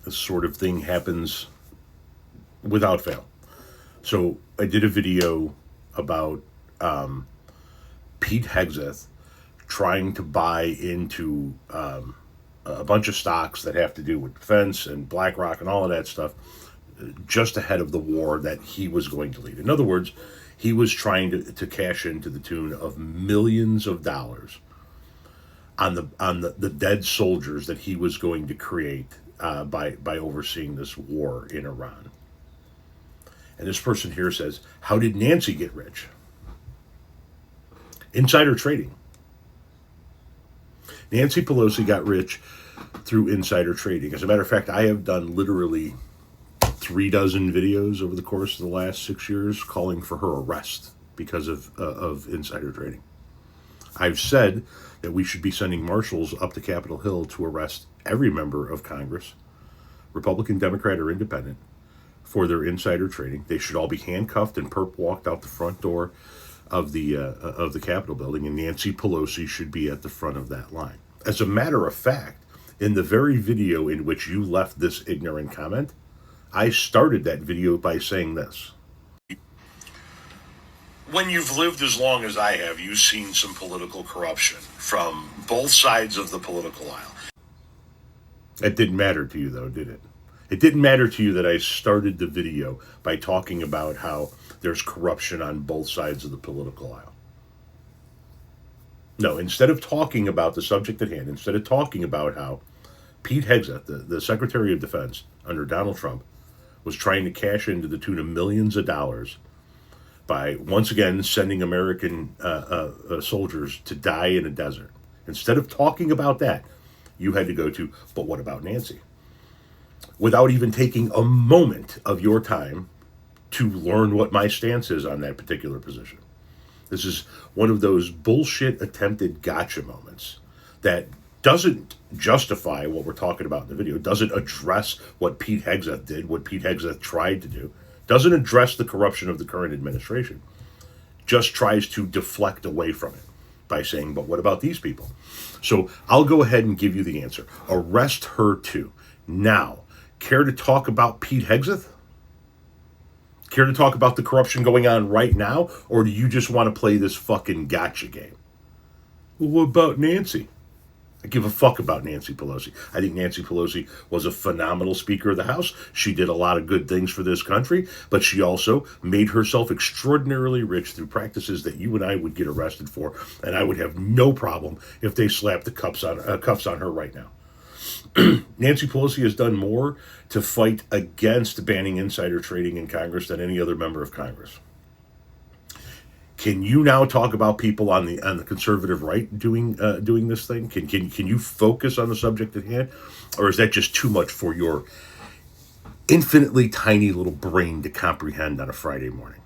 this sort of thing happens without fail. So I did a video about Pete Hegseth trying to buy into a bunch of stocks that have to do with defense and BlackRock and all of that stuff just ahead of the war that he was going to lead. In other words, he was trying to cash in to the tune of millions of dollars on the dead soldiers that he was going to create by overseeing this war in Iran. And this person here says, how did Nancy get rich? Insider trading. Nancy Pelosi got rich through insider trading. As a matter of fact, I have done literally 36 videos over the course of the last 6 years calling for her arrest because of insider trading. I've said that we should be sending marshals up to Capitol Hill to arrest every member of Congress, Republican, Democrat, or Independent, for their insider trading. They should all be handcuffed and perp walked out the front door of the Capitol building, and Nancy Pelosi should be at the front of that line. As a matter of fact, in the very video in which you left this ignorant comment, I started that video by saying this. When you've lived as long as I have, you've seen some political corruption from both sides of the political aisle. It didn't matter to you, though, did it? It didn't matter to you that I started the video by talking about how there's corruption on both sides of the political aisle. No, instead of talking about the subject at hand, instead of talking about how Pete Hegseth, the Secretary of Defense under Donald Trump, was trying to cash into the tune of millions of dollars by, once again, sending American soldiers to die in a desert. Instead of talking about that, you had to go to, but what about Nancy? Without even taking a moment of your time to learn what my stance is on that particular position. This is one of those bullshit attempted gotcha moments that doesn't justify what we're talking about in the video, doesn't address what Pete Hegseth did, what Pete Hegseth tried to do, doesn't address the corruption of the current administration, just tries to deflect away from it by saying, but what about these people? So I'll go ahead and give you the answer. Arrest her too. Now, care to talk about Pete Hegseth? Care to talk about the corruption going on right now? Or do you just want to play this fucking gotcha game? Well, what about Nancy? I give a fuck about Nancy Pelosi. I think Nancy Pelosi was a phenomenal Speaker of the House. She did a lot of good things for this country, but she also made herself extraordinarily rich through practices that you and I would get arrested for, and I would have no problem if they slapped the cuffs on her right now. Nancy Pelosi has done more to fight against banning insider trading in Congress than any other member of Congress. Can you now talk about people on the conservative right doing this thing? Can you focus on the subject at hand, or is that just too much for your infinitely tiny little brain to comprehend on a Friday morning?